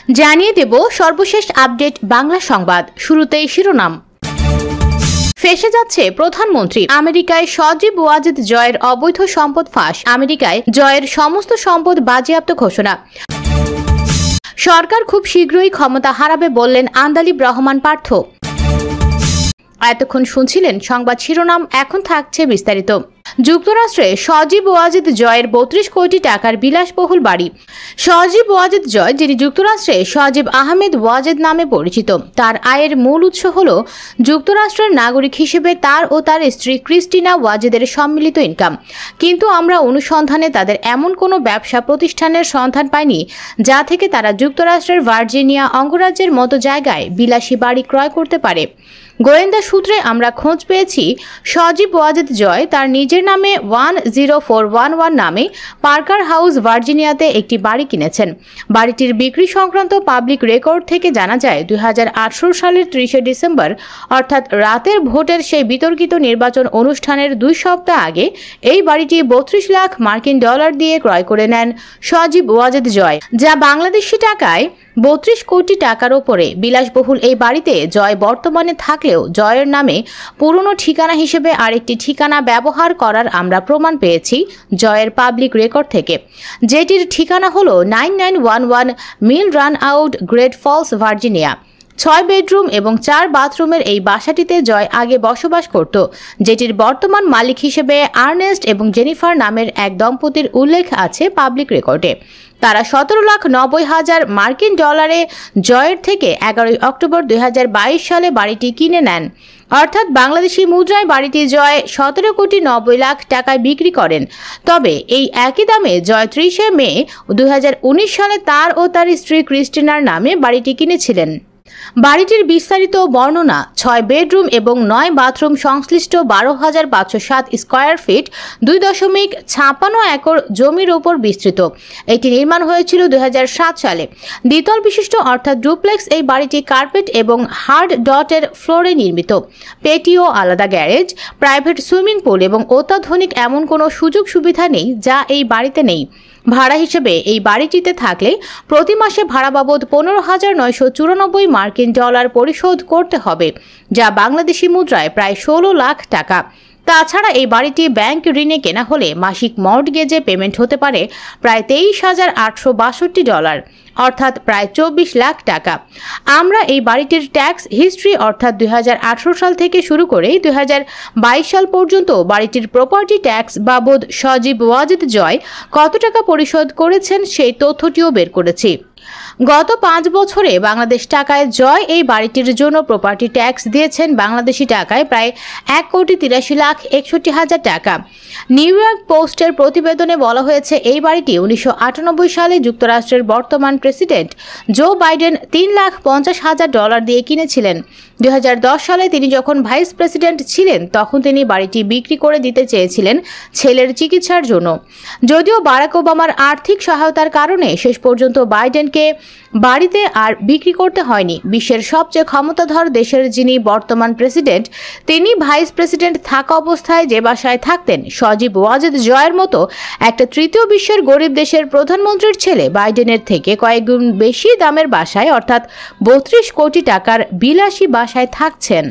জানিয়ে দেব সর্বশেষ আপডেট বাংলা সংবাদ। শুরুতেই শিরোনাম। ফেঁসে যাচ্ছে প্রধানমন্ত্রী। আমেরিকায় সজীব ওয়াজেদ জয়ের অবৈধ সম্পদ ফাঁস। আমেরিকায় জয়ের সমস্ত সম্পদ বাজেয়াপ্ত ঘোষণা। সরকার খুব শীঘ্রই ক্ষমতা হারাবে বললেন আন্দালিব রহমান পার্থ। এতক্ষণ শুনছিলেন সংবাদ শিরোনাম, এখন থাকছে বিস্তারিত। যুক্তরাষ্ট্রে সজীব ওয়াজেদ জয়ের 32 কোটি টাকার বিলাসবহুল বাড়ি। সজীব ওয়াজেদ জয়, যিনি যুক্তরাষ্ট্রে সজীব আহমেদ ওয়াজেদ নামে পরিচিত, তার আয়ের মূল উৎস হল যুক্তরাষ্ট্রের নাগরিক হিসেবে তার ও তার স্ত্রী ক্রিস্টিনা ওয়াজেদের সম্মিলিত ইনকাম। কিন্তু আমরা অনুসন্ধানে তাদের এমন কোনো ব্যবসা প্রতিষ্ঠানের সন্ধান পাইনি যা থেকে তারা যুক্তরাষ্ট্রের ভার্জিনিয়া অঙ্গরাজ্যের মতো জায়গায় বিলাসী বাড়ি ক্রয় করতে পারে। গোয়েন্দা সূত্রে আমরা খোঁজ পেয়েছি সজীব ওয়াজেদ জয় তার নিজের নামে 10411 নামে পার্কার হাউস ভার্জিনিয়াতে একটি বাড়ি কিনেছেন। বাড়িটির বিক্রি সংক্রান্ত পাবলিক রেকর্ড থেকে জানা যায় 2018 সালের 30 ডিসেম্বর অর্থাৎ রাতের ভোটের সেই বিতর্কিত নির্বাচন অনুষ্ঠানের 2 সপ্তাহ আগে এই বাড়িটি 32 লাখ মার্কিন ডলার দিয়ে ক্রয় করে নেন সজীব ওয়াজেদ জয়, যা বাংলাদেশি টাকায় 32 কোটি টাকার ওপরে। বিলাসবহুল এই বাড়িতে জয় বর্তমানে থাকলেও জয়ের নামে পুরনো ঠিকানা হিসেবে আরেকটি ঠিকানা ব্যবহার করার আমরা প্রমাণ পেয়েছি জয়ের পাবলিক রেকর্ড থেকে, যেটির ঠিকানা হলো 9911 Mill Run out, Great Falls, Virginia. 6 bedroom এবং 4 বাথরুমের এই বাসাটিতে জয় আগে বসবাস করত, যেটির বর্তমান মালিক হিসেবে আর্নেস্ট এবং জেনিফার নামের এক দম্পতির উল্লেখ আছে পাবলিক রেকর্ডে। তারা 17,90,000 মার্কিন ডলারে জয়ের থেকে 11 অক্টোবর 2022 সালে বাড়িটি কিনে নেন। অর্থাৎ বাংলাদেশি মুদ্রায় বাড়িটি জয় 17,90,00,000 টাকায় বিক্রি করেন। তবে এই একই দামে জয় 30 মে 2019 সালে তার ও তার স্ত্রী ক্রিস্টিনার নামে বাড়িটি কিনেছিলেন। বাড়িটির বিস্তারিত বর্ণনা 6 বেডরুম এবং 9 বাথরুম সংশ্লিষ্ট 12,507 স্কয়ার ফিট 2.56 একর জমির ওপর বিস্তৃত। এটি নির্মাণ হয়েছিল 2007 সালে। দ্বিতল বিশিষ্ট অর্থাৎ ডুপ্লেক্স এই বাড়িটি কার্পেট এবং হার্ড ডটের ফ্লোরে নির্মিত। পেটিও, আলাদা গ্যারেজ, প্রাইভেট সুইমিং পুল এবং অত্যাধুনিক এমন কোনো সুযোগ সুবিধা নেই যা এই বাড়িতে নেই। ভাড়া হিসেবে এই বাড়িটিতে থাকলে প্রতি মাসে ভাড়া বাবদ 15,994 মার্কিন ডলার পরিশোধ করতে হবে, যা বাংলাদেশি মুদ্রায় প্রায় 16 লাখ টাকা। তাছাড়া এই বাড়িটি ব্যাংক ঋণে কেনা হলে মাসিক মর্টগেজে পেমেন্ট হতে পারে প্রায় 23,862 ডলার, অর্থাৎ প্রায় 24 লাখ টাকা। আমরা এই বাড়িটির ট্যাক্স হিস্ট্রি অর্থাৎ 2018 সাল থেকে শুরু করে 2022 সাল পর্যন্ত বাড়িটির প্রপার্টি ট্যাক্স বাবদ সজীব ওয়াজেদ জয় কত টাকা পরিশোধ করেছেন সেই তথ্যটিও বের করেছি। গত 5 বছরে বাংলাদেশ টাকায় জয় এই বাড়িটির জন্য প্রপার্টি ট্যাক্স দিয়েছেন বাংলাদেশি টাকায় প্রায় 1,83,61,000 টাকা। নিউ ইয়র্ক পোস্টের প্রতিবেদনে বলা হয়েছে এই বাড়িটি 1998 সালে যুক্তরাষ্ট্রের বর্তমান প্রেসিডেন্ট জো বাইডেন 3,50,000 ডলার দিয়ে কিনেছিলেন। 2010 সালে তিনি যখন ভাইস প্রেসিডেন্ট ছিলেন তখন তিনি বাড়িটি বিক্রি করে দিতে চেয়েছিলেন ছেলের চিকিৎসার জন্য। যদিও বারাক ওবামার আর্থিক সহায়তার কারণে শেষ পর্যন্ত বাইডেনকে বাড়িতে আর বিক্রি করতে হয়নি। বিশ্বের সবচেয়ে ক্ষমতাধর দেশের যিনি বর্তমান প্রেসিডেন্ট, তিনি ভাইস প্রেসিডেন্ট থাকা অবস্থায় যে বাসায় থাকতেন, সজীব ওয়াজেদ জয়ের মতো একটা তৃতীয় বিশ্বের গরিব দেশের প্রধানমন্ত্রীর ছেলে বাইডেনের থেকে কয়েক গুণ বেশি দামের বাসায় অর্থাৎ 32 কোটি টাকার বিলাসী বাসায় থাকছেন।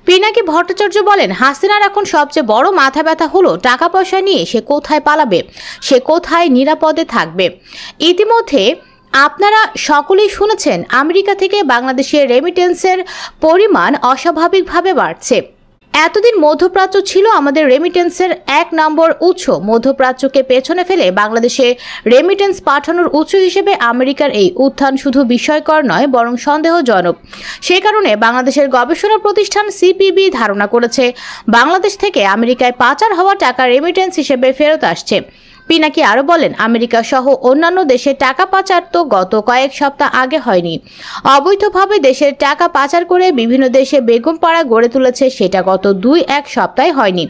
পিনাকি ভট্টাচার্য বলেন, হাসিনার এখন সবচেয়ে বড় মাথা ব্যথা হলো টাকা পয়সা নিয়ে সে কোথায় পালাবে, সে কোথায় নিরাপদে থাকবে। ইতিমধ্যে আপনারা সকলেই শুনেছেন আমেরিকা থেকে বাংলাদেশে রেমিটেন্সের পরিমাণ অস্বাভাবিকভাবে বাড়ছে। এতদিন মধ্যপ্রাচ্য ছিল আমাদের রেমিটেন্সের 1 নম্বর উৎস। মধ্যপ্রাচ্যকে পেছনে ফেলে বাংলাদেশে রেমিটেন্স পাঠানোর উৎস হিসেবে আমেরিকার এই উত্থান শুধু বিস্ময়কর নয় বরং সন্দেহজনক। সে কারণে বাংলাদেশের গবেষণা প্রতিষ্ঠান সিপিবি ধারণা করেছে বাংলাদেশ থেকে আমেরিকায় পাচার হওয়া টাকা রেমিটেন্স হিসেবে ফেরত আসছে। পিনাকি আরো বলেন, আমেরিকা সহ অন্যান্য দেশে টাকা পাচার তো গত কয়েক সপ্তাহ আগে হয়নি। অবৈধভাবে দেশের টাকা পাচার করে বিভিন্ন দেশে বেগমপাড়া গড়ে তুলেছে, সেটা গত 2-1 সপ্তাহে হয়নি।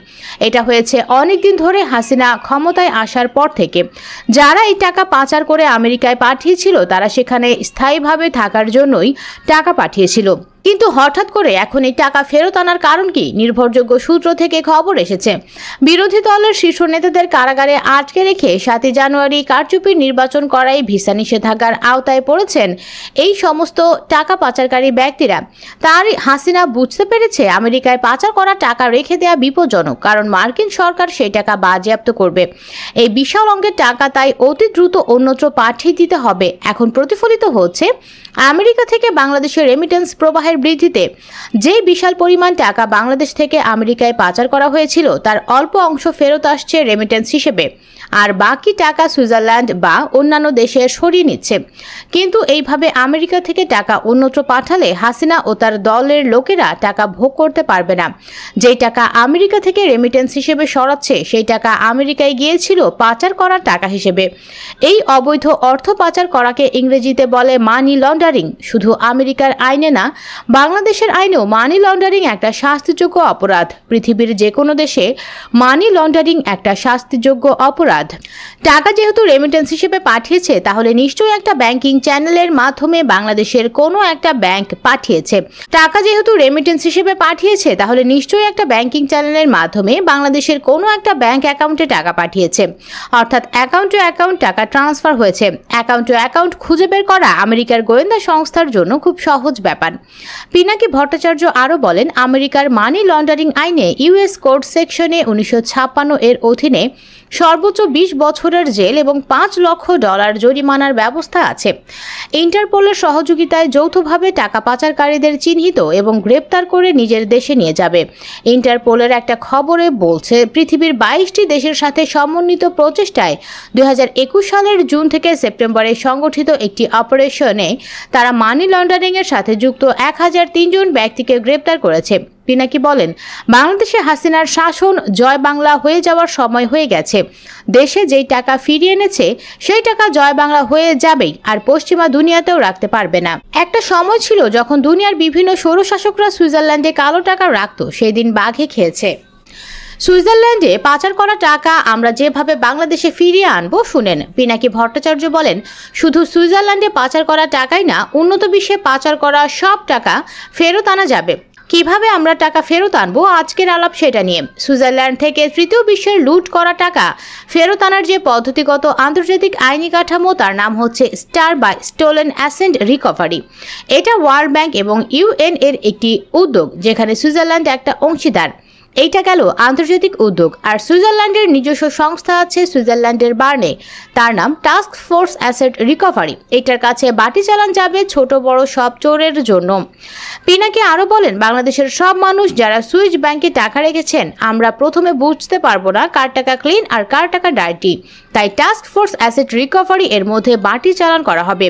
এটা হয়েছে অনেকদিন ধরে হাসিনা ক্ষমতায় আসার পর থেকে। যারা এই টাকা পাচার করে আমেরিকায় পাঠিয়েছিল তারা সেখানে স্থায়ীভাবে থাকার জন্যই টাকা পাঠিয়েছিল। কিন্তু হঠাৎ করে এখন এই টাকা ফেরত আনার কারণ কি? নির্ভরযোগ্য সূত্র থেকে খবর এসেছে, বিরোধী দলের শীর্ষ নেতাদের কারাগারে আটকে রেখে 7 জানুয়ারি কারচুপির নির্বাচন করাই ভিসা নিষেধাজ্ঞার আওতায় পড়েছেন এই সমস্ত টাকা পাচারকারী ব্যক্তিরা। তার হাসিনা বুঝতে পেরেছে আমেরিকায় পাচার করা টাকা রেখে দেওয়া বিপজ্জনক, কারণ মার্কিন সরকার সেই টাকা বাজেয়াপ্ত করবে। এই বিশাল অঙ্কের টাকা তাই অতি দ্রুত অন্যত্র পাঠিয়ে দিতে হবে। এখন প্রতিফলিত হচ্ছে আমেরিকা থেকে বাংলাদেশের রেমিটেন্স প্রবাহের বৃদ্ধিতে। যে বিশাল পরিমাণ টাকা বাংলাদেশ থেকে আমেরিকায় পাচার করা হয়েছিল তার অল্প অংশ ফেরত আসছে রেমিটেন্স হিসেবে, আর বাকি টাকা সুইজারল্যান্ড বা অন্যান্য দেশে সরিয়ে নিচ্ছে। কিন্তু এইভাবে আমেরিকা থেকে টাকা অন্যত্র পাঠালে হাসিনা ও তার দলের লোকেরা টাকা ভোগ করতে পারবে না। যেই টাকা আমেরিকা থেকে রেমিটেন্স হিসেবে সরাচ্ছে সেই টাকা আমেরিকায় গিয়েছিল পাচার করা টাকা হিসেবে। এই অবৈধ অর্থ পাচার করাকে ইংরেজিতে বলে মানি লন্ডারিং। শুধু আমেরিকার আইনে না, বাংলাদেশের আইনেও মানি লন্ডারিং একটা শাস্তিযোগ্য অপরাধ। পৃথিবীর যে কোনো দেশে মানি লন্ডারিং একটা শাস্তিযোগ্য অপরাধ। টাকা যেহেতু রেমিটেন্স হিসেবে পাঠিয়েছে, তাহলে নিশ্চয়ই একটা ব্যাংকিং চ্যানেলের মাধ্যমে বাংলাদেশের কোনো একটা ব্যাংক পাঠিয়েছে। টাকা যেহেতু রেমিটেন্স হিসেবে পাঠিয়েছে, তাহলে নিশ্চয়ই একটা ব্যাংকিং চ্যানেলের মাধ্যমে বাংলাদেশের কোনো একটা ব্যাংক অ্যাকাউন্টে টাকা পাঠিয়েছে। অর্থাৎ অ্যাকাউন্ট টু অ্যাকাউন্ট টাকা ট্রান্সফার হয়েছে। অ্যাকাউন্ট টু অ্যাকাউন্ট খুঁজে বের করা আমেরিকার গোয়েন্দা সংস্থার জন্য খুব সহজ ব্যাপার। পিনাকি ভট্টাচার্য আরও বলেন, আমেরিকার মানি লন্ডারিং আইনে ইউএস কোড সেকশনে 1956 এর অধীনে সর্বোচ্চ 20 বছরের জেল এবং $5 লক্ষ জরিমানার ব্যবস্থা আছে। ইন্টারপোলের সহযোগিতায় যৌথভাবে টাকা পাচারকারীদের চিহ্নিত এবং গ্রেপ্তার করে নিজের দেশে নিয়ে যাবে। ইন্টারপোলের একটা খবরে বলছে, পৃথিবীর 22টি দেশের সাথে সমন্বিত প্রচেষ্টায় 2021 সালের জুন থেকে সেপ্টেম্বরে সংগঠিত একটি অপারেশনে তারা মানি লন্ডারিংয়ের সাথে যুক্ত 1003 জন ব্যক্তিকে গ্রেপ্তার করেছে। পিনাকি বলেন, বাংলাদেশে হাসিনার শাসন জয় বাংলা হয়ে যাওয়ার সময় হয়ে গেছে। দেশে যেই টাকা ফিরিয়ে এনেছে সেই টাকা জয় বাংলা হয়ে যাবেই, আর পশ্চিমা দুনিয়াতেও রাখতে পারবে না। একটা সময় ছিল যখন দুনিয়ার বিভিন্ন স্বৈরশাসকরা সুইজারল্যান্ডে কালো টাকা রাখত, সেই দিন বাঘে খেয়েছে। সুইজারল্যান্ডে পাচার করা টাকা আমরা যেভাবে বাংলাদেশে ফিরিয়ে আনবো শুনেন। পিনাকি ভট্টাচার্য বলেন, শুধু সুইজারল্যান্ডে পাচার করা টাকাই না, উন্নত বিশ্বে পাচার করা সব টাকা ফেরত আনা যাবে। কিভাবে আমরা টাকা ফেরত আনবো, আজকের আলাপ সেটা নিয়ে। সুইজারল্যান্ড থেকে তৃতীয় বিশ্বের লুট করা টাকা ফেরত আনার যে পদ্ধতিগত আন্তর্জাতিক আইনি কাঠামো, তার নাম হচ্ছে star by stolen asset recovery. এটা ওয়ার্ল্ড ব্যাংক এবং ইউএন এর একটি উদ্যোগ, যেখানে সুইজারল্যান্ড একটা অংশীদার। এইটা গেল আন্তর্জাতিক উদ্যোগ। আর সুইজারল্যান্ডের নিজস্ব সংস্থা আছে সুইজারল্যান্ডের বার্নে, তার নাম টাস্ক ফোর্স অ্যাসেট রিকভারি। এটার কাছে বাটি চালান যাবে ছোট বড় সব চোরের জন্য। পিনাকি আরও বলেন, বাংলাদেশের সব মানুষ যারা সুইস ব্যাংকে টাকা রেখেছেন, আমরা প্রথমে বুঝতে পারবো না কার টাকা ক্লিন আর কার টাকা ডার্টি। তাই টাস্ক ফোর্স অ্যাসেট রিকভারি এর মধ্যে বাটি চালান করা হবে।